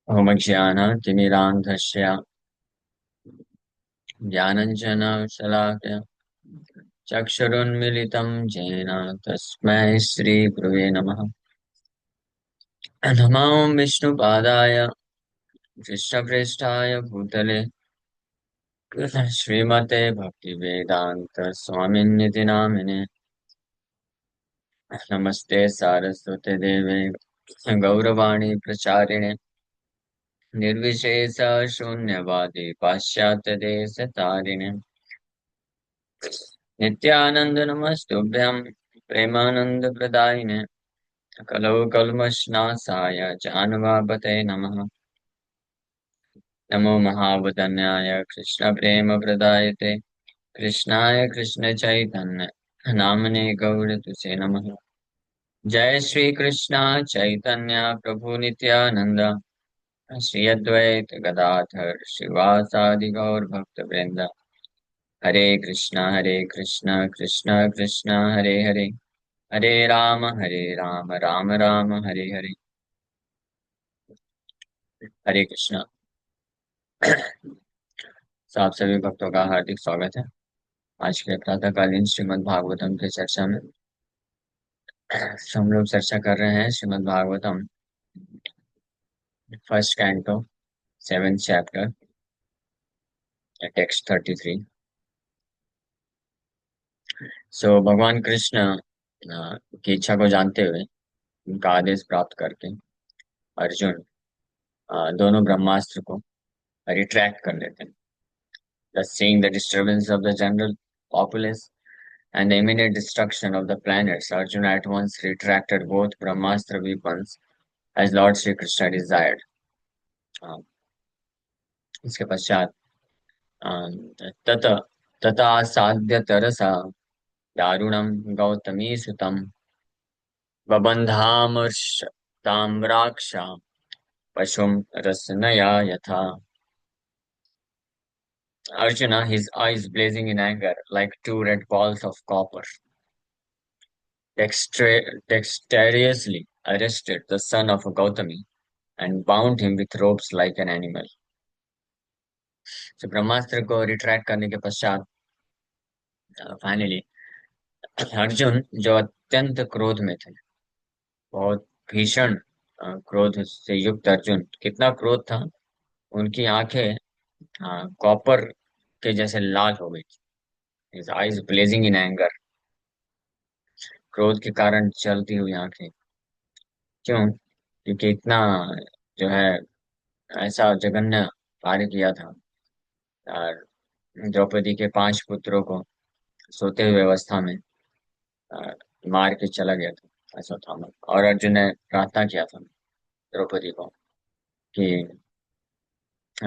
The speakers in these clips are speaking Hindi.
होमज्ञानतिमिरान्धस्य ज्ञानञ्जनशलाकया चक्षुरुन्मिलितं येन तस्मै श्रीगुरवे नमः। नमो विष्णुपादाय कृष्णप्रेष्ठाय भूतले श्रीमते भक्तिवेदान्त स्वामिन्निति नामिने। नमस्ते सारस्वते देवे गौरवाणी प्रचारिणे निर्विशेष शून्यवादी पाश्चात्यदेशतारिणे नित्यानंद नमस्तुभ्यं प्रेमानंद प्रदायिने कलौ कल्मषनाशाय जानवापते नमः। नमो महावदन्याय कृष्ण प्रेम प्रदायते कृष्णाय कृष्ण चैतन्य नामने गौर तुसे नमः। जय श्री कृष्ण चैतन्य प्रभु नित्यानंद श्री अद्वैत गदाधर शिवासादि गौर भक्त वृंद। हरे कृष्णा कृष्णा कृष्णा हरे हरे हरे राम राम राम हरे हरे। हरे कृष्णा। तो आप सभी भक्तों का हार्दिक स्वागत है आज के प्रातःकालीन श्रीमद् भागवतम की चर्चा में। हम लोग चर्चा कर रहे हैं Shrimad Bhagavatam first canto 7th chapter text 33। सो भगवान कृष्ण की इच्छा को जानते हुए उनका आदेश प्राप्त करके अर्जुन दोनों ब्रह्मास्त्र को रिट्रैक्ट कर लेते हैं। Thus, seeing the disturbance of the general populace and the imminent destruction of the planets, Arjuna at once retracted both Brahmastra weapons as Lord Sri Krishna desired. Uh, इसके पश्चात तत तथा साध्य तरसा दारुणम गौतमी सुतम बबंधामर्ष ताम्राक्षा पशुम रसनया यथा। Arjuna, his eyes blazing in anger like two red balls of copper, dexterously arrested the son of Gautami and bound him with ropes like an animal. तो ब्रह्मास्त्र को रिट्रैक्ट करने के पश्चात फाइनली अर्जुन जो अत्यंत क्रोध में थे, बहुत भीषण क्रोध से युक्त अर्जुन, कितना क्रोध था, उनकी आंखें कॉपर के जैसे लाल हो गई थी। His eyes blazing in anger, क्रोध के कारण जलती हुई आंखें। क्यों? क्योंकि इतना जो है ऐसा जघन्य कार्य किया था। और द्रौपदी के 5 पुत्रों को सोते हुए अवस्था में अ, मार के चला गया था अश्वत्थामा। और अर्जुन ने प्रार्थना किया था द्रौपदी को कि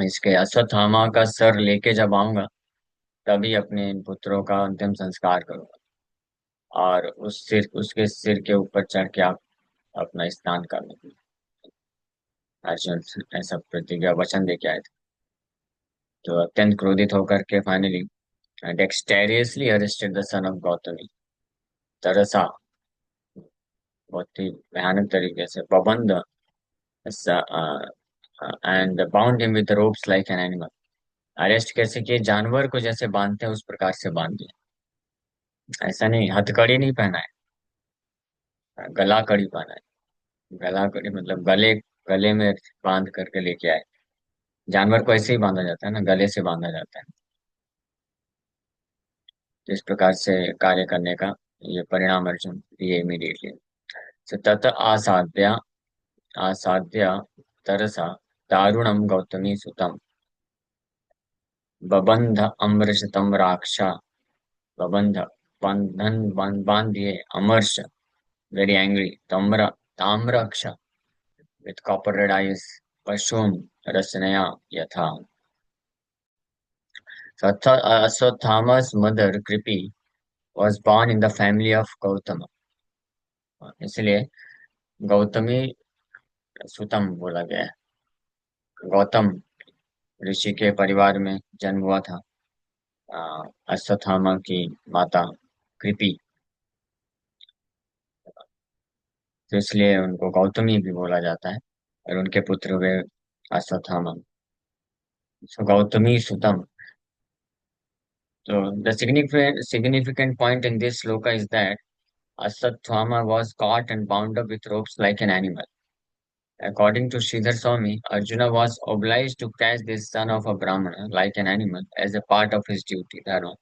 इसके अश्वत्थामा का सर लेके जब आऊंगा तभी अपने इन पुत्रों का अंतिम संस्कार करूंगा और उसके सिर के ऊपर चढ़ के आप अपना स्नान करना। अर्जुन ऐसा प्रतिज्ञा वचन दे के आए थे। तो अत्यंत क्रोधित होकर के finally dexterously arrested the son of Gautami, तरसा, बहुत ही भयानक तरीके से प्रबंध and bound him with ropes like an animal. Arrest कैसे किए? जानवर को जैसे बांधते हैं उस प्रकार से बांध दिया। ऐसा नहीं, हथकड़ी नहीं पहना है, गला कड़ी पहना है। गला कड़ी मतलब गले में बांध करके लेके आए। जानवर को ऐसे ही बांधा जाता है ना, गले से बांधा जाता है। तो इस प्रकार से कार्य करने का ये परिणाम अर्जुन ये इमीडिएटली तत आसाद्य तरसा दारुणम गौतमी सुतम बबंध अमृषतम राक्षा। बबंध बंधन बांध दिए, अमर्ष वेरी एंग्री, ताम्रक्षा विथ कॉपर रेड आईज, पशुम रसनया यथा। Aswatthama's mother Kripi was born in the family of Gautama, इसलिए गौतमी सुतम बोला गया है। गौतम ऋषि के परिवार में जन्म हुआ था अश्वत्थामा की माता कृपि, तो इसलिए उनको गौतमी भी बोला जाता है। और उनके पुत्र हुए Ashwatthama. So Gautami Sutam. So the significant point in this sloka is that Ashwatthama was caught and bound up with ropes like an animal. According to Sridhar Swami, Arjuna was obliged to catch this son of a Brahmana like an animal as a part of his duty, dharma.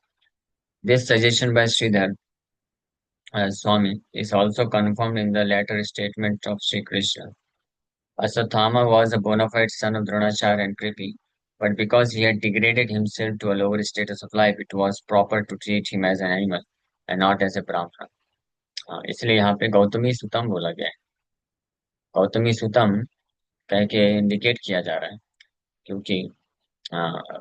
This suggestion by Sridhar Swami is also confirmed in the later statement of Sri Krishna. Ashwatthama was a bona fide son of Dronacharya and Kripi, but because he had degraded himself to a lower status of life, it was proper to treat him as an animal and not as a Brahmana. इसलिए यहाँ पे गौतमी सुतम बोला गया है. गौतमी सुतम कह के इंडिकेट किया जा रहा है क्योंकि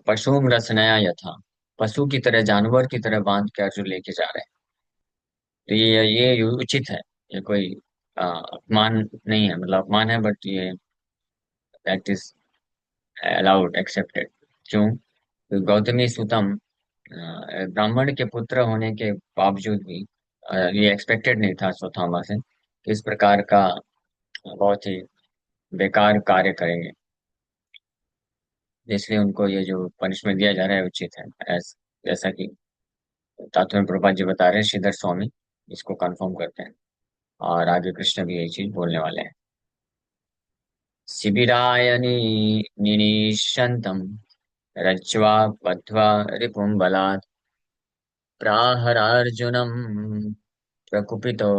पशु रसनया यथा, पशु की तरह जानवर की तरह बांध के अर्जुन लेके जा रहे हैं. तो ये उचित है. ये कोई अपमान नहीं है, मतलब अपमान है बट ये दैट इज अलाउड एक्सेप्टेड. क्यों? तो गौतमी सुतम ब्राह्मण के पुत्र होने के बावजूद भी ये एक्सपेक्टेड नहीं था अश्वत्थामा से कि इस प्रकार का बहुत ही बेकार कार्य करेंगे. इसलिए उनको ये जो पनिशमेंट दिया जा रहा है उचित है. जैसा कि तात्पर्य प्रभुपाद जी बता रहे हैं, श्रीधर स्वामी इसको कंफर्म करते हैं और आगे कृष्ण भी यही चीज बोलने वाले हैं. शिबिराय निनीशन्तम् रज्ज्वा बद्ध्वा रिपुं बलात् प्राहरार्जुनम् प्रकुपितो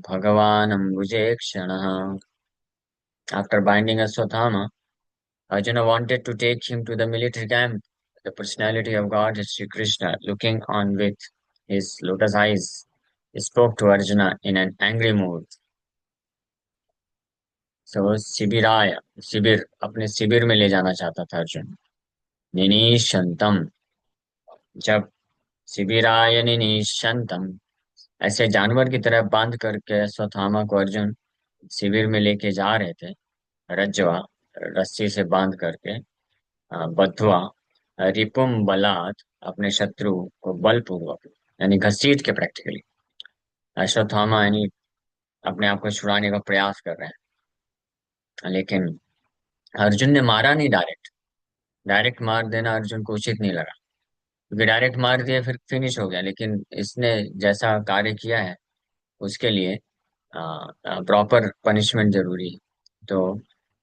भगवान् अम्बुजेक्षणः. After binding Ashwatthama, Arjuna wanted to take him to the military camp. The personality of God, Sri Krishna, looking on with his lotus eyes, spoke to Arjuna in an angry mood. So शिबिराय, शिविर, अपने शिविर में ले जाना चाहता था अर्जुन. निनीशंतम, जब शिबिराय निनीशंतम, ऐसे जानवर की तरह बांध करके अश्वत्थामा को अर्जुन शिविर में लेके जा रहे थे. रज्वा, रस्सी से बांध करके. बद्ध्वा, रिपुम बलात्, अपने शत्रु को बलपूर्वक यानी घसीट के प्रैक्टिकली. अश्वत्थामा यानी अपने आप को छुड़ाने का प्रयास कर रहे हैं, लेकिन अर्जुन ने मारा नहीं. डायरेक्ट डायरेक्ट मार देना अर्जुन को उचित नहीं लगा क्योंकि डायरेक्ट मार दिया फिर फिनिश हो गया. लेकिन इसने जैसा कार्य किया है उसके लिए प्रॉपर पनिशमेंट जरूरी है. तो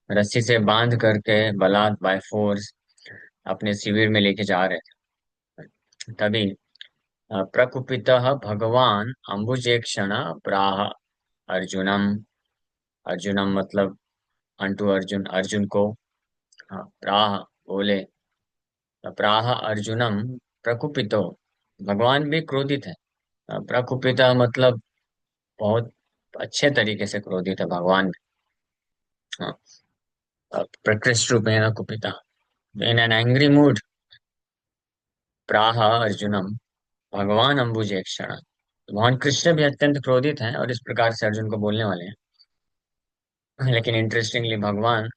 रस्सी से बांध करके बलात् बाय फोर्स अपने शिविर में लेके जा रहे थे. तभी प्रकुपितः भगवान अम्बुजेक्षण प्राह अर्जुनम. अर्जुनम मतलब अंटू अर्जुन, अर्जुन को. प्राह बोले. प्राह अर्जुनम प्रकुपितो, भगवान भी क्रोधित है. प्रकुपिता मतलब बहुत अच्छे तरीके से क्रोधित है भगवान भी. हाँ, प्रकृष्ट रूपेण कुपिता, इन एन एंग्री मूड. प्राह अर्जुनम भगवान अम्बुजेक्षण, भगवान कृष्ण भी अत्यंत क्रोधित हैं और इस प्रकार से अर्जुन को बोलने वाले हैं. लेकिन इंटरेस्टिंगली भगवान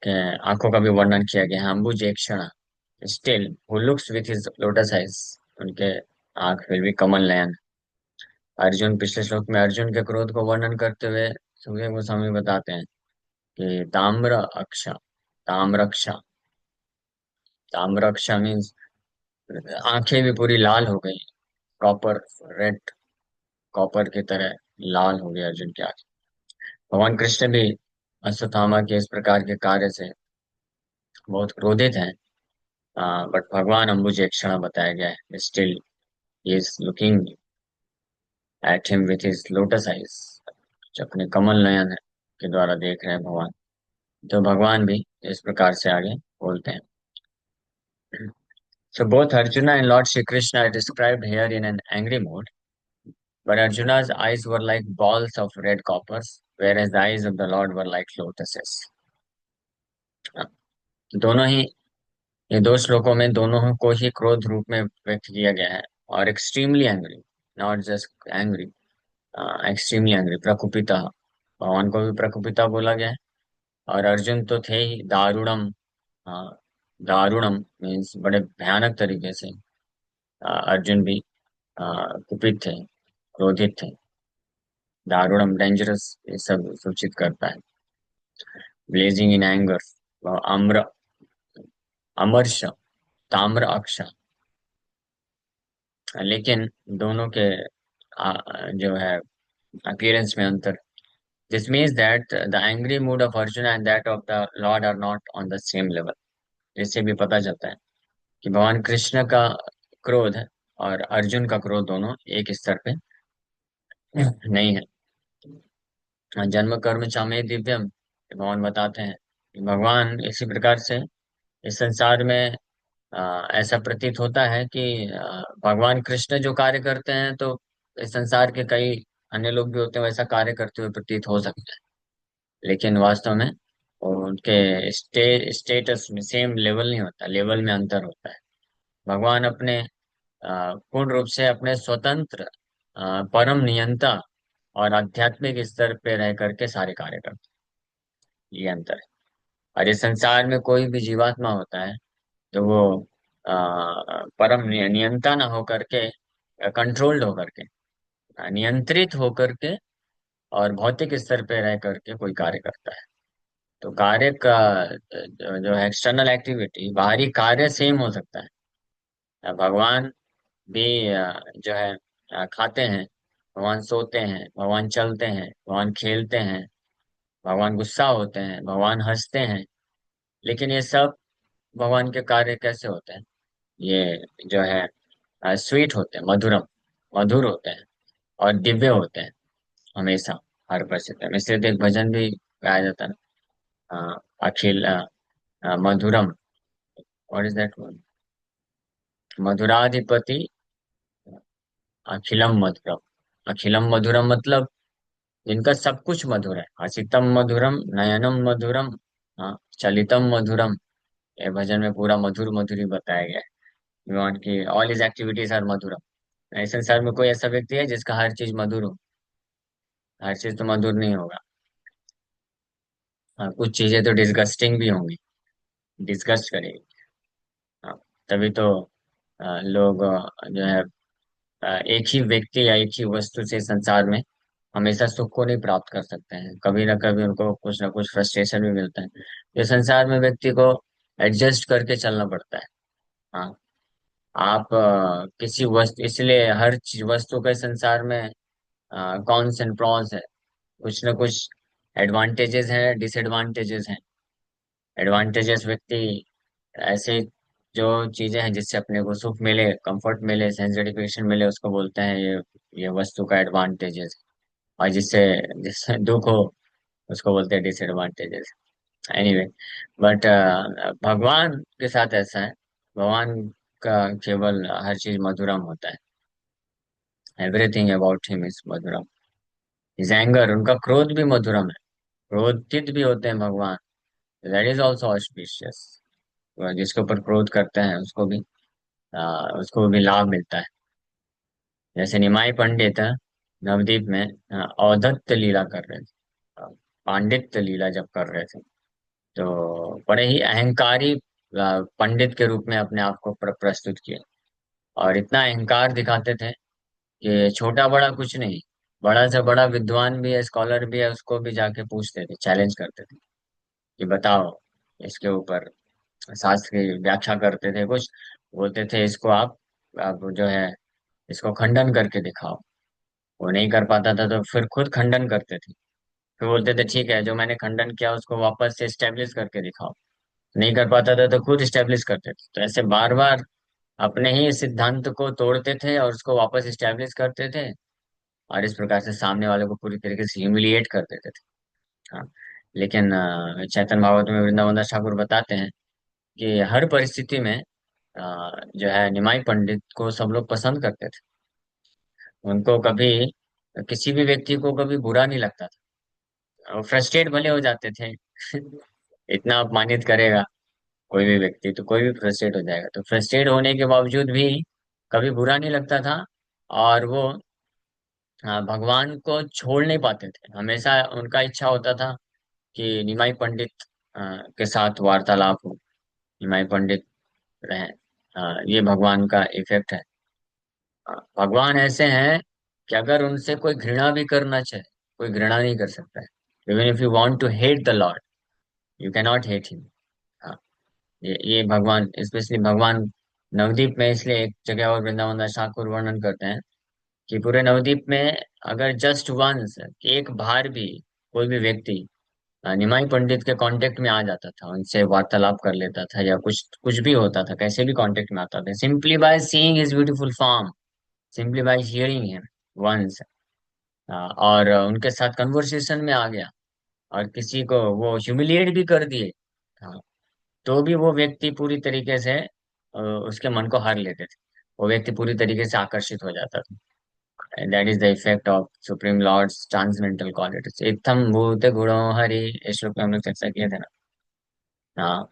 के आंखों का भी वर्णन किया गया है. अम्बुजेक्षण, still who looks with his lotus eyes, उनके आंख फिर भी कमल नयन. अर्जुन, पिछले श्लोक में अर्जुन के क्रोध को वर्णन करते हुए सुखदेव गोस्वामी बताते हैं कि ताम्र अक्षा, ताम्रक्षा, ताम्रक्षा मीन्स आंखें भी पूरी लाल हो गई. कॉपर, रेड कॉपर की तरह लाल हो गई अर्जुन की आंखें. भगवान कृष्ण भी अश्वत्थामा के इस प्रकार के कार्य से बहुत क्रोधित हैं. बट भगवान अम्बुजेक्षण बताया गया है. Still he is looking at him with his lotus eyes, जो अपने कमल नयन के द्वारा देख रहे हैं भगवान. तो भगवान भी इस प्रकार से आगे बोलते हैं. So both Arjuna and Lord Shri Krishna are described here in an angry mood, but Arjuna's eyes were like balls of red coppers, whereas the eyes of the Lord were like lotuses. दोनों ही, ये दो श्लोकों में दोनों को ही क्रोध रूप में व्यक्त किया गया है. और extremely angry, not just angry, extremely angry. प्रकुपिता, भगवान को भी प्रकुपिता बोला गया है. और अर्जुन तो थे ही दारुणम. दारुणम मीन्स बड़े भयानक तरीके से अर्जुन भी कुपित थे, क्रोधित थे. दारुणम डेंजरस, ये सब सूचित करता है. ब्लेजिंग इन एंगर, आम्र, अमर्ष, ताम्र अक्ष। लेकिन दोनों के जो है अपीयरेंस में अंतर। This means that the angry mood of Arjun and that of the lord are not on the same level. इससे भी पता चलता है कि भगवान कृष्ण का क्रोध है और अर्जुन का क्रोध दोनों एक स्तर पे नहीं है। जन्म कर्म चामे दिव्यम, भगवान बताते हैं कि भगवान इसी प्रकार से इस संसार में ऐसा प्रतीत होता है कि भगवान कृष्ण जो कार्य करते हैं तो इस संसार के कई अन्य लोग भी होते हैं वैसा कार्य करते हुए प्रतीत हो सकते हैं, लेकिन वास्तव में उनके स्टेटस में सेम लेवल नहीं होता, लेवल में अंतर होता है। भगवान अपने पूर्ण रूप से अपने स्वतंत्र परम नियंता और आध्यात्मिक स्तर पे रह करके सारे कार्य करते हैं, ये अंतर है। और इस संसार में कोई भी जीवात्मा होता है तो वो परम नियंता ना होकर के, कंट्रोल्ड होकर के, नियंत्रित होकर के और भौतिक स्तर पे रह करके कोई कार्य करता है। तो कार्य का जो है एक्सटर्नल एक्टिविटी, बाहरी कार्य सेम हो सकता है। भगवान भी जो है खाते हैं, भगवान सोते हैं, भगवान चलते हैं, भगवान खेलते हैं, भगवान गुस्सा होते हैं, भगवान हंसते हैं। लेकिन ये सब भगवान के कार्य कैसे होते हैं? ये जो है स्वीट होते हैं, मधुरम, मधुर होते हैं और दिव्य होते हैं हमेशा, हर परिस्थिति में। इसलिए तो एक भजन भी गाया जाता है ना, अखिल मधुरम, व्हाट इज दैट वन, मधुराधिपति अखिलम मधुरम। अखिलम मधुरम मतलब जिनका सब कुछ मधुर है। हसितम मधुरम, नयनम मधुरम, हाँ, चलितम मधुरम। ये भजन में पूरा मधुर मधुर ही बताया गया है। भगवान की ऑल हिज एक्टिविटीज आर मधुरम। इस संसार में कोई ऐसा व्यक्ति है जिसका हर चीज मधुर हो? हर चीज तो मधुर नहीं होगा। हाँ, कुछ चीजें तो डिस्गस्टिंग भी होंगी, डिस्गस्ट करेगी। हाँ, तभी तो लोग जो है एक ही व्यक्ति या एक ही वस्तु से संसार में हमेशा सुख को नहीं प्राप्त कर सकते हैं। कभी ना कभी उनको कुछ ना कुछ फ्रस्ट्रेशन भी मिलता है। ये संसार में व्यक्ति को एडजस्ट करके चलना पड़ता है। हाँ, आप किसी वस्तु, इसलिए हर चीज वस्तु के संसार में कॉन्स एंड प्रॉन्स है। कुछ ना कुछ एडवांटेजेस हैं, डिसएडवांटेजेस हैं। एडवांटेजेस व्यक्ति ऐसे जो चीजें हैं जिससे अपने को सुख मिले, कंफर्ट मिले, सेंस सेटिस्फेक्शन मिले, उसको बोलते हैं ये वस्तु का एडवांटेजेस। और जिससे जिससे दुख हो उसको बोलते हैं डिसएडवांटेजेस। एनीवे, बट भगवान के साथ ऐसा है। भगवान का केवल हर चीज मधुरम होता है। Everything about him is Madhuram. Is anger, उनका क्रोध भी मधुरम है। क्रोधित भी होते हैं भगवान, दैट इज ऑल्सो ऑस्पिशियस। जिसके ऊपर क्रोध करते हैं उसको भी लाभ मिलता है। जैसे निमाई पंडित नवद्वीप में औद्धत्य लीला कर रहे थे, अ, पांडित्य लीला जब कर रहे थे, तो बड़े ही अहंकारी पंडित के रूप में अपने आप को प्रस्तुत किया। और इतना अहंकार दिखाते थे कि छोटा बड़ा कुछ नहीं, बड़ा से बड़ा विद्वान भी है, स्कॉलर भी है, उसको भी जाके पूछते थे, चैलेंज करते थे कि बताओ इसके ऊपर, शास्त्र की व्याख्या करते थे कुछ, बोलते थे इसको आप जो है इसको खंडन करके दिखाओ। वो नहीं कर पाता था तो फिर खुद खंडन करते थे। फिर बोलते थे ठीक है, जो मैंने खंडन किया उसको वापस से स्टेब्लिश करके दिखाओ। नहीं कर पाता था तो खुद स्टेब्लिश करते थे। तो ऐसे बार बार अपने ही सिद्धांत को तोड़ते थे और उसको वापस स्टेब्लिश करते थे। और इस प्रकार से सामने वाले को पूरी तरीके से ह्यूमिलिएट कर देते थे। हाँ, लेकिन चैतन्य भागवत में वृंदावन दास ठाकुर बताते हैं कि हर परिस्थिति में जो है निमाई पंडित को सब लोग पसंद करते थे। उनको कभी, किसी भी व्यक्ति को कभी बुरा नहीं लगता था। फ्रस्ट्रेट भले हो जाते थे इतना अपमानित करेगा कोई भी व्यक्ति तो कोई भी फ्रस्ट्रेट हो जाएगा, तो फ्रस्ट्रेट होने के बावजूद भी कभी बुरा नहीं लगता था। और वो भगवान को छोड़ नहीं पाते थे। हमेशा उनका इच्छा होता था कि निमाई पंडित के साथ वार्तालाप हो, निमाई पंडित रहे। ये भगवान का इफेक्ट है। भगवान ऐसे हैं कि अगर उनसे कोई घृणा भी करना चाहे, कोई घृणा नहीं कर सकता है। Even if you want to hate the lord, you can not hate him. ये भगवान, स्पेशली भगवान नवदीप में, इसलिए एक जगह और वृंदावन दास ठाकुर वर्णन करते हैं कि पूरे नवदीप में अगर जस्ट वंस, एक बार भी कोई भी व्यक्ति निमाई पंडित के कांटेक्ट में आ जाता था, उनसे वार्तालाप कर लेता था, या कुछ कुछ भी होता था, कैसे भी कांटेक्ट में आता था, simply by seeing his beautiful form, simply by hearing him once, और उनके साथ कन्वर्सेशन में आ गया, और किसी को वो ह्यूमिलिएट भी कर दिए, हाँ, तो भी वो व्यक्ति पूरी तरीके से उसके मन को हर लेते थे, वो व्यक्ति पूरी तरीके से आकर्षित हो जाता था। That is the effect of supreme lord's transcendental qualities, इत्थम भूत गुणो हरि, इस श्लोक में हम लोग चर्चा किए थे ना। हाँ,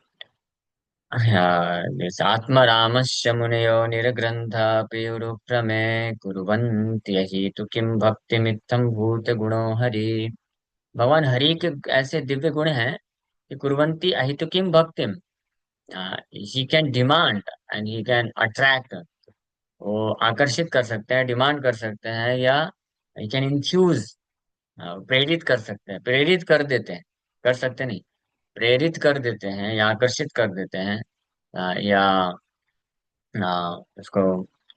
हाँ, जैसे आत्मरामस्य मुनयो निर्ग्रंथ पीयूरुप्रमे कुर्वन्ति यहि तु किं भक्तिमित्थं भूत गुणो हरि। भगवान हरि के ऐसे दिव्य गुण हैं कि कुर्वन्ति अहितु किं भक्तिम, he can demand and he can attract, वो आकर्षित कर सकते हैं, डिमांड कर सकते हैं, या ही कैन इंफ्यूज, प्रेरित कर सकते हैं, प्रेरित कर देते हैं, कर सकते नहीं, प्रेरित कर देते हैं या आकर्षित कर देते हैं, या उसको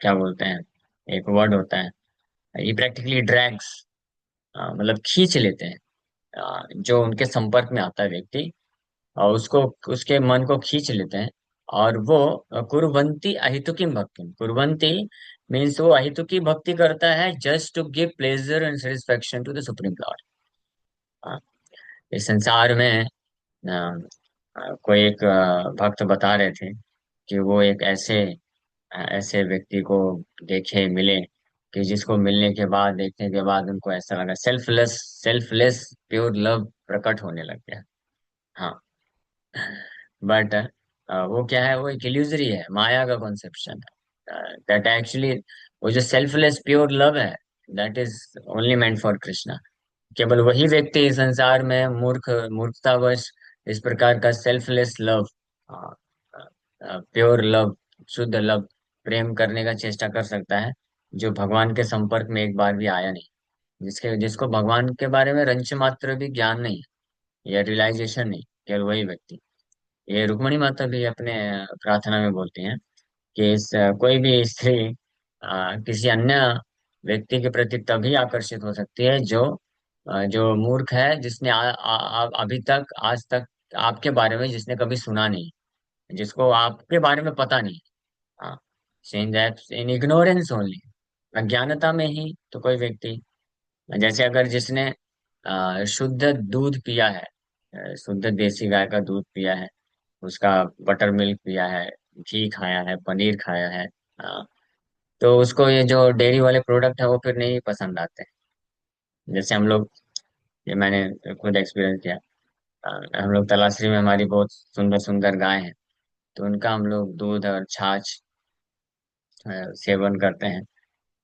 क्या बोलते हैं, एक वर्ड होता है, ये प्रैक्टिकली ड्रैग्स, मतलब खींच लेते हैं, जो उनके संपर्क में आता है व्यक्ति, और उसको, उसके मन को खींच लेते हैं, और वो कुर्वन्ति अहितुकी भक्ति, कुर्वन्ति मीन्स वो अहितुकी भक्ति करता है just to give pleasure and satisfaction to the supreme lord. इस संसार में कोई एक भक्त बता रहे थे कि वो एक ऐसे ऐसे व्यक्ति को देखे, मिले, कि जिसको मिलने के बाद, देखने के बाद उनको ऐसा लगा सेल्फलेस, सेल्फलेस प्योर लव प्रकट होने लग गया। हाँ, बट वो क्या है, वो एक इल्यूजरी है, माया का कॉन्सेप्शन है, दैट एक्चुअली वो जो सेल्फलेस प्योर लव है, that is only meant for Krishna. केवल वही व्यक्ति इस संसार में मूर्खतावश इस प्रकार का सेल्फलेस लव, प्योर लव, शुद्ध लव, प्रेम करने का चेष्टा कर सकता है, जो भगवान के संपर्क में एक बार भी आया नहीं, जिसके जिसको भगवान के बारे में रंच मात्र भी ज्ञान नहीं है, या रियलाइजेशन नहीं, केवल वही व्यक्ति। ये रुक्मणी माता भी अपने प्रार्थना में बोलती हैं कि कोई भी स्त्री किसी अन्य व्यक्ति के प्रति तभी आकर्षित हो सकती है जो जो मूर्ख है, जिसने अभी तक, आज तक आपके बारे में जिसने कभी सुना नहीं, जिसको आपके बारे में पता नहीं। हाँ, saying that in ignorance only, अज्ञानता में ही तो कोई व्यक्ति, जैसे अगर जिसने शुद्ध दूध पिया है, शुद्ध देसी गाय का दूध पिया है, उसका बटर मिल्क पिया है, घी खाया है, पनीर खाया है, तो उसको ये जो डेयरी वाले प्रोडक्ट है वो फिर नहीं पसंद आते। जैसे हम लोग, ये मैंने खुद एक्सपीरियंस किया, हम लोग तलाशरी में हमारी बहुत सुंदर सुंदर गाय हैं, तो उनका हम लोग दूध और छाछ सेवन करते हैं।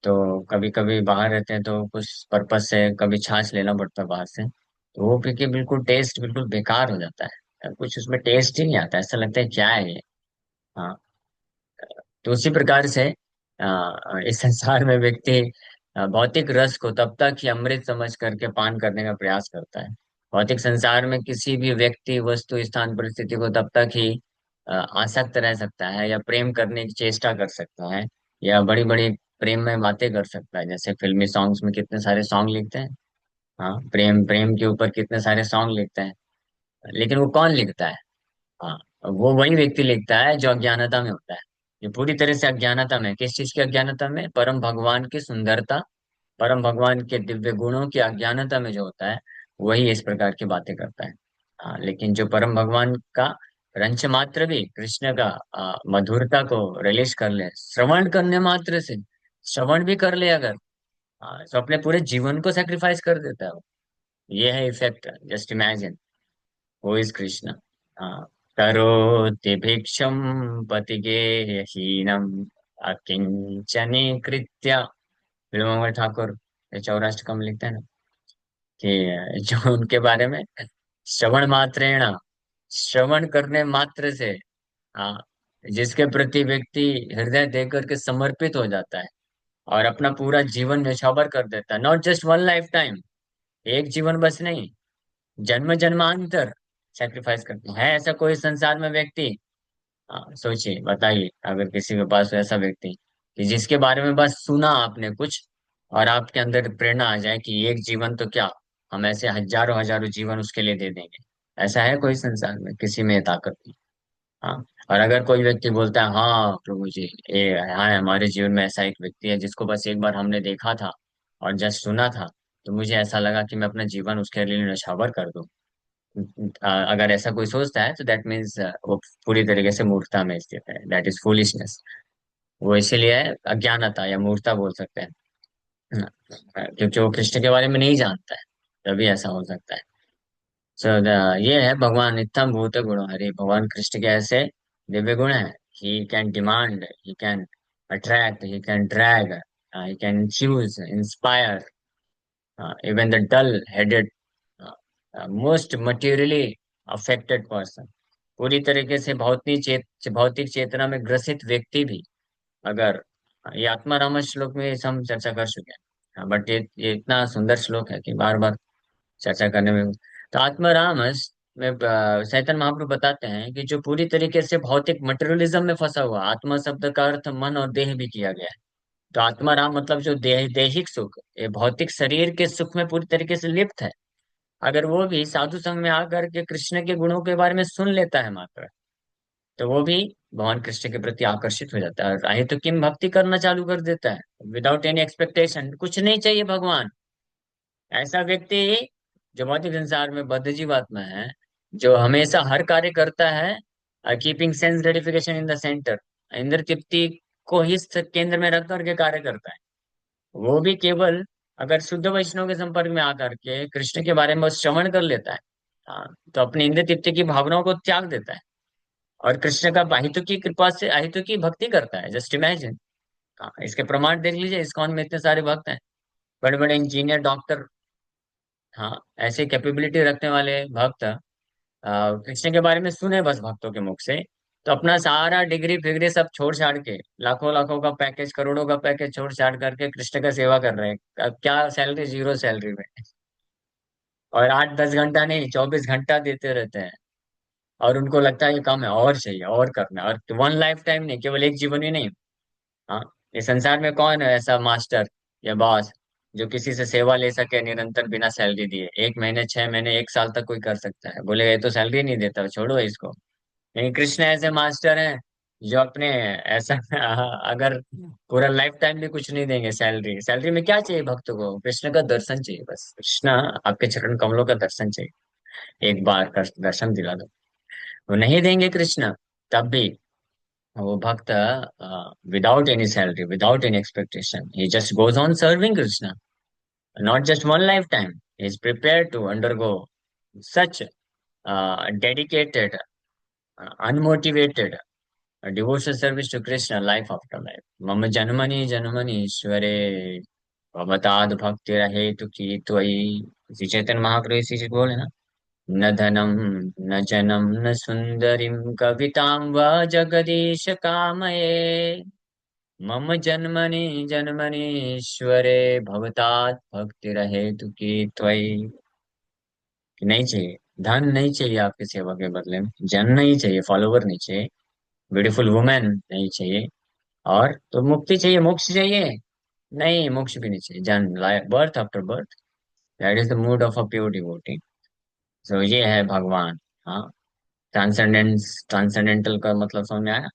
तो कभी कभी बाहर रहते हैं तो कुछ पर्पज से कभी छाछ लेना पड़ता है बाहर से, तो वो पी के बिल्कुल टेस्ट बिल्कुल बेकार हो जाता है, कुछ उसमें टेस्ट ही नहीं आता, ऐसा लगता है क्या है ये। हाँ, तो उसी प्रकार से इस संसार में व्यक्ति भौतिक रस को तब तक ही अमृत समझ करके पान करने का प्रयास करता है। भौतिक संसार में किसी भी व्यक्ति, वस्तु, स्थान, परिस्थिति को तब तक ही आसक्त रह सकता है, या प्रेम करने की चेष्टा कर सकता है, या बड़ी बड़ी प्रेम में बातें कर सकता है, जैसे फिल्मी सॉन्ग्स में कितने सारे सॉन्ग लिखते हैं। हाँ, प्रेम प्रेम के ऊपर कितने सारे सॉन्ग लिखते हैं, लेकिन वो कौन लिखता है? हाँ, वो वही व्यक्ति लिखता है जो अज्ञानता में होता है। ये पूरी तरह से अज्ञानता में, किस चीज की अज्ञानता में? परम भगवान की सुंदरता, परम भगवान के दिव्य गुणों की अज्ञानता में जो होता है, वही इस प्रकार की बातें करता है। हाँ, लेकिन जो परम भगवान का रंच मात्र भी कृष्ण का मधुरता को रिलीज कर ले, श्रवण करने मात्र से, श्रवण भी कर ले अगर, तो अपने पूरे जीवन को सेक्रीफाइस कर देता है वो। ये है effect, just imagine, who is Krishna. हाँ, करोति भिक्षुं पतिगेहहीनम् अकिंचनीकृत्य, बिल्वमंगल ठाकुर ये चौराष्टकम लिखते हैं ना, कि जो उनके बारे में श्रवण मात्रेण, श्रवण करने मात्र से, हाँ, जिसके प्रति व्यक्ति हृदय देकर के समर्पित हो जाता है, और अपना पूरा जीवन न्यौछावर कर देता है, not just one life time, एक जीवन बस नहीं, जन्म जन्मांतर सेक्रीफाइस करते हैं। है ऐसा कोई संसार में व्यक्ति हाँ सोचिए, बताइए, अगर किसी के पास ऐसा व्यक्ति कि जिसके बारे में बस सुना आपने कुछ, और आपके अंदर प्रेरणा आ जाए कि एक जीवन तो क्या, हम ऐसे हजारों हजारों जीवन उसके लिए दे देंगे। ऐसा है कोई संसार में? किसी में ये ताकत नहीं। हाँ। और अगर कोई व्यक्ति बोलता है, हाँ प्रभु जी, ये हाँ, हमारे जीवन में ऐसा एक व्यक्ति है जिसको बस एक बार हमने देखा था और जस्ट सुना था, तो मुझे ऐसा लगा कि मैं अपना जीवन उसके लिए न्यौछावर कर दूं। अगर ऐसा कोई सोचता है तो दैट मीन्स वो पूरी तरीके से मूर्खता में स्थित है, दैट इज फूलिशनेस। वो इसीलिए अज्ञानता या मूर्खता बोल सकते हैं। क्योंकि वो कृष्ण के बारे में नहीं जानता है, तभी ऐसा हो सकता है। सो ये है भगवान नित्यम भूत गुण हरि, भगवान कृष्ण के ऐसे दिव्य गुण है। He can demand, he can attract, he can drag, he can choose, inspire even the dull headed, most materially affected person. पूरी तरीके से भौतिक चेतना में ग्रसित व्यक्ति भी, अगर, ये आत्माराम श्लोक में इस हम चर्चा कर चुके हैं, बट ये इतना सुंदर श्लोक है कि बार बार चर्चा करने में। तो आत्मारामस में चैतन्य महाप्रभु बताते हैं कि जो पूरी तरीके से भौतिक मटेरियलिज्म में फंसा हुआ, आत्मा शब्द का अर्थ मन और देह भी किया गया है। तो आत्माराम मतलब जो दैहिक सुख, ये भौतिक शरीर के सुख में पूरी तरीके से लिप्त है। अगर वो भी साधु संघ में आकर के कृष्ण के गुणों के बारे में सुन लेता है मात्र, तो वो भी भगवान कृष्ण के प्रति आकर्षित हो जाता है और राहे तो किम भक्ति करना चालू कर देता है, विदाउट एनी एक्सपेक्टेशन, कुछ नहीं चाहिए भगवान। ऐसा व्यक्ति जो भौतिक संसार में बद्ध जीवात्मा है, जो हमेशा हर कार्य करता है keeping sense gratification in the centre, इंद्र तृप्ति को ही केंद्र में रख करके कार्य करता है, वो भी केवल अगर शुद्ध वैष्णव के संपर्क में आकर के कृष्ण के बारे में बस श्रवण कर लेता है, हाँ, तो अपनी इंद्र तृप्ति की भावनाओं को त्याग देता है और कृष्ण का अहितु की कृपा से अहितु की भक्ति करता है। Just imagine. हाँ, इसके प्रमाण देख लीजिए, इस्कॉन में इतने सारे भक्त हैं, बड़े बड़े इंजीनियर, डॉक्टर, हाँ, ऐसे कैपेबिलिटी रखने वाले भक्त कृष्ण के बारे में सुने बस भक्तों के मुख से, तो अपना सारा डिग्री फिग्री सब छोड़ छाड़ के, लाखों लाखों का पैकेज, करोड़ों का पैकेज छोड़ छाड़ करके कृष्ण का सेवा कर रहे हैं। अब क्या सैलरी? जीरो सैलरी में। और 8-10 घंटा नहीं, 24 घंटा देते रहते हैं। और उनको लगता है कि कम है, और चाहिए, और करना है, और वन लाइफ टाइम नहीं, केवल एक जीवन ही नहीं। हाँ, इस संसार में कौन है ऐसा मास्टर या बॉस जो किसी से सेवा ले सके निरंतर बिना सैलरी दिए? 1 महीने, 6 महीने, 1 साल तक कोई कर सकता है, बोलेगा ये तो सैलरी नहीं देता, छोड़ो इसको। लेकिन कृष्ण ऐसे मास्टर हैं जो अपने ऐसा अगर पूरा लाइफ टाइम भी कुछ नहीं देंगे सैलरी, सैलरी में क्या चाहिए भक्त को? कृष्ण का दर्शन चाहिए बस। कृष्ण, आपके चरण कमलों का दर्शन चाहिए, एक बार का दर्शन दिला दो। वो नहीं देंगे कृष्ण, तब भी वो भक्त without any salary, without any expectation, he just goes on serving Krishna, not just one lifetime. He is prepared to undergo such dedicated, unmotivated devotional service to Krishna life after life. मम जन्मनि जन्मनि ईश्वरे भवताद भक्ति रहे तो की त्वयि। श्री चैतन्य महाप्रभु इसी चीज बोले ना, न धनम, न जनम, न सुंदरीं कवितां वा जगदीश कामये, मम जन्मनि जन्मनि ईश्वरे भवतात् भक्ति रहे की त्वयि। कि नहीं चाहिए, धन नहीं चाहिए आपकी सेवा के बदले में, जन नहीं चाहिए, फॉलोवर नहीं चाहिए, ब्यूटीफुल वुमेन नहीं चाहिए, और तो मुक्ति चाहिए, मोक्ष चाहिए? नहीं, मोक्ष भी नहीं चाहिए, जन life, birth after birth, that is the mood of a pure devotee. So ये है भगवान। हाँ, ट्रांसेंडेंस, ट्रांसेंडेंटल का मतलब समझ में आया?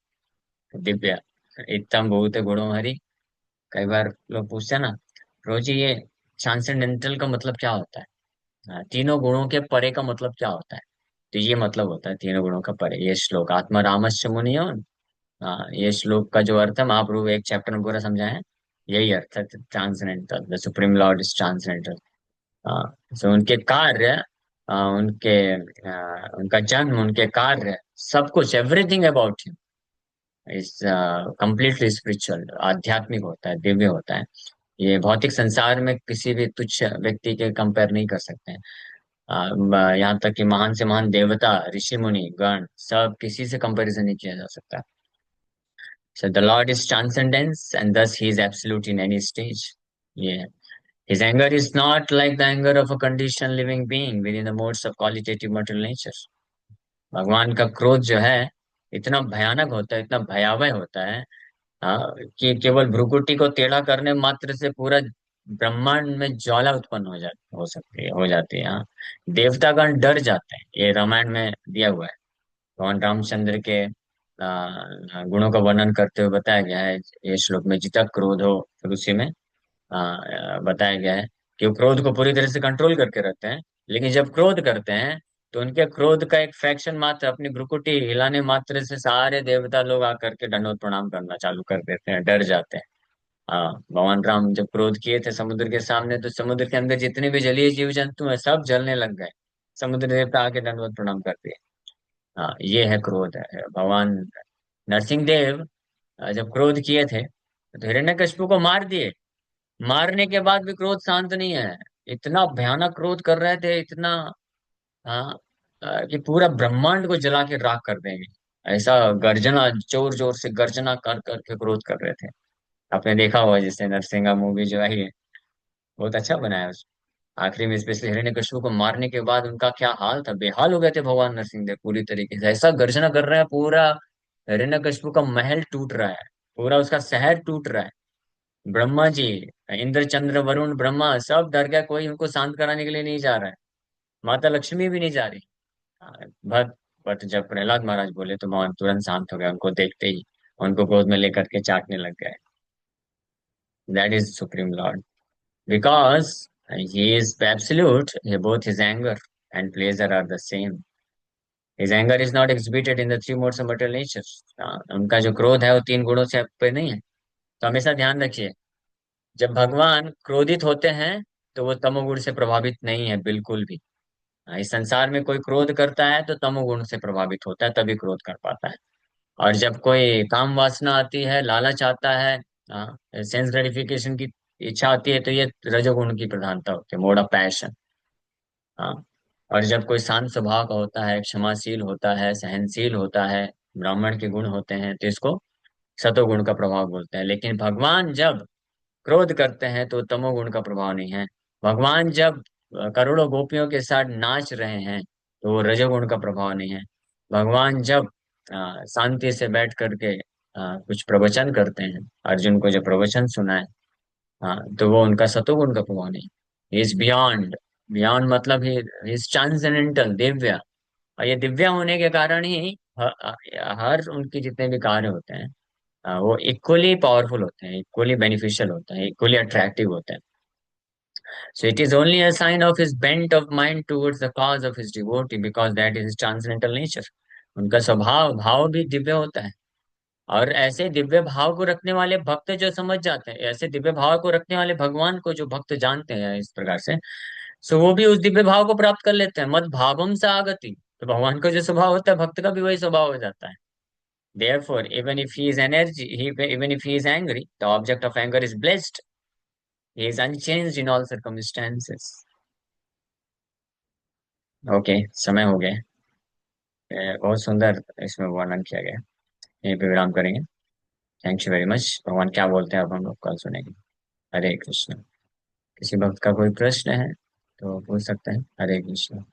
दिव्य, इत्तम भूत गुणों हरि। कई बार लोग पूछते हैं ना, रोजी ये ट्रांसेंडेंटल का मतलब क्या होता है? तीनों गुणों के परे का मतलब क्या होता है? तो ये मतलब होता है तीनों गुणों का परे, ये श्लोक आत्मा रामस्य मुनियो। हाँ, ये श्लोक का जो अर्थ है महाप्रभु एक चैप्टर में पूरा समझाए हैं। यही अर्थ है transcendental, the supreme Lord is transcendental. So उनके कार्य, उनका जन्म, उनके कार्य, सब कुछ, everything about him is completely spiritual, आध्यात्मिक होता है, दिव्य होता है। ये भौतिक संसार में किसी भी तुच्छ व्यक्ति के कंपेयर नहीं कर सकते हैं। यहाँ तक कि महान से महान देवता, ऋषि मुनि गण, सब किसी से कंपैरिजन नहीं किया जा सकता। So the Lord is transcendence, and thus He is absolute in any stage. Yeah. His anger is not like the anger of a conditioned living being within the modes of qualitative material nature. भगवान का क्रोध जो है, इतना भयानक होता है, इतना भयावह होता है। हाँ, कि केवल भ्रुकुटी को टेढ़ा करने मात्र से पूरा ब्रह्मांड में ज्वाला उत्पन्न हो सकती है, हो जाती है। हाँ, देवतागण डर जाते हैं, ये रामायण में दिया हुआ है। भगवान रामचंद्र के गुणों का वर्णन करते हुए बताया गया है ये श्लोक में, जितना क्रोध हो। फिर उसी में बताया गया है कि वो क्रोध को पूरी तरह से कंट्रोल करके रखते हैं, लेकिन जब क्रोध करते हैं तो उनके क्रोध का एक फ्रैक्शन मात्र, अपनी भ्रुकुटी हिलाने मात्र से सारे देवता लोग आकर के दंडवत प्रणाम करना चालू कर देते हैं, डर जाते हैं। हाँ, भगवान राम जब क्रोध किए थे समुद्र के सामने, तो समुद्र के अंदर जितने भी जलीय जीव जंतु हैं सब जलने लग गए। समुद्र देवता आके दंडवत प्रणाम कर दिए। हाँ, ये है क्रोध है। भगवान नरसिंह देव जब क्रोध किए थे तो हिरण्यकशिपु को मार दिए। मारने के बाद भी क्रोध शांत नहीं है। इतना भयानक क्रोध कर रहे थे, इतना, हाँ, कि पूरा ब्रह्मांड को जला के राख कर देंगे। ऐसा गर्जना, जोर जोर से गर्जना कर करके क्रोध कर रहे थे। आपने देखा होगा, जैसे नरसिंहा मूवी जो आई है, बहुत अच्छा बनाया है आखिरी में स्पेशली हिरण्यकशिपु को मारने के बाद उनका क्या हाल था, बेहाल हो गए थे भगवान नरसिंह देव पूरी तरीके से। ऐसा गर्जना कर रहे हैं, पूरा हिरण्यकशिपु का महल टूट रहा है, पूरा उसका शहर टूट रहा है। ब्रह्मा जी, इंद्र चंद्र वरुण ब्रह्मा सब डर गया, कोई उनको शांत कराने के लिए नहीं जा रहा है। माता लक्ष्मी भी नहीं जा रही। बट बट जब प्रहलाद महाराज बोले तो भगवान तुरंत शांत हो गया, उनको देखते ही उनको गोद में लेकर के चाटने लग गए। That is supreme Lord, because he is absolute, both his anger and pleasure are the same. His anger is not exhibited in the three modes of material nature. उनका जो क्रोध है वो तीन गुणों से पे नहीं है। तो हमेशा ध्यान रखिए, जब भगवान क्रोधित होते हैं तो वो तमोगुण से प्रभावित नहीं है बिल्कुल भी। इस संसार में कोई क्रोध करता है तो तमोगुण से प्रभावित होता है, तभी क्रोध कर पाता है। और जब कोई काम वासना आती है, लालच आता है, सेंस ग्रेटिफिकेशन की इच्छा आती है, तो ये रजोगुण की प्रधानता होती है, मोड ऑफ पैशन। हाँ, और जब कोई शांत स्वभाव का होता है, क्षमाशील होता है, सहनशील होता है, ब्राह्मण के गुण होते हैं, तो इसको सतोगुण का प्रभाव बोलते हैं। लेकिन भगवान जब क्रोध करते हैं तो तमोगुण का प्रभाव नहीं है। भगवान जब करोड़ों गोपियों के साथ नाच रहे हैं तो वो रजोगुण का प्रभाव नहीं है। भगवान जब शांति से बैठ करके कुछ प्रवचन करते हैं, अर्जुन को जब प्रवचन सुना है, हाँ, तो वो उनका सतोगुण का प्रभाव नहीं। इज बियॉन्ड, बियॉन्ड मतलब ही इज ट्रांसेंडेंटल, दिव्य। और ये दिव्य होने के कारण ही हर उनके जितने भी कार्य होते हैं, वो इक्वली पावरफुल होते हैं, इक्वली बेनिफिशियल होते हैं, इक्वली अट्रैक्टिव होते हैं। So it is only a sign of his bent of mind towards the cause of his devotee, because that is his transcendental nature. उनका स्वभाव भाव भी दिव्य होता है। और ऐसे दिव्य भाव को रखने वाले भक्त जो समझ जाते हैं, ऐसे दिव्य भाव को रखने वाले भगवान को जो भक्त जानते हैं इस प्रकार से, सो वो भी उस दिव्य भाव को प्राप्त कर लेते हैं। मद भावम सा आगति, तो भगवान का जो स्वभाव होता है भक्त का भी वही स्वभाव हो जाता है। Therefore, even if he is angry, the object of anger is blessed. He is unchanged in all circumstances. Okay, समय हो गया। बहुत सुंदर इसमें वर्णन किया गया। यहीं पे विराम करेंगे। Thank you very much. भगवान क्या बोलते हैं अब हम लोग कल सुनेंगे। हरे कृष्ण। किसी भक्त का कोई प्रश्न है तो पूछ सकते हैं। हरे कृष्ण।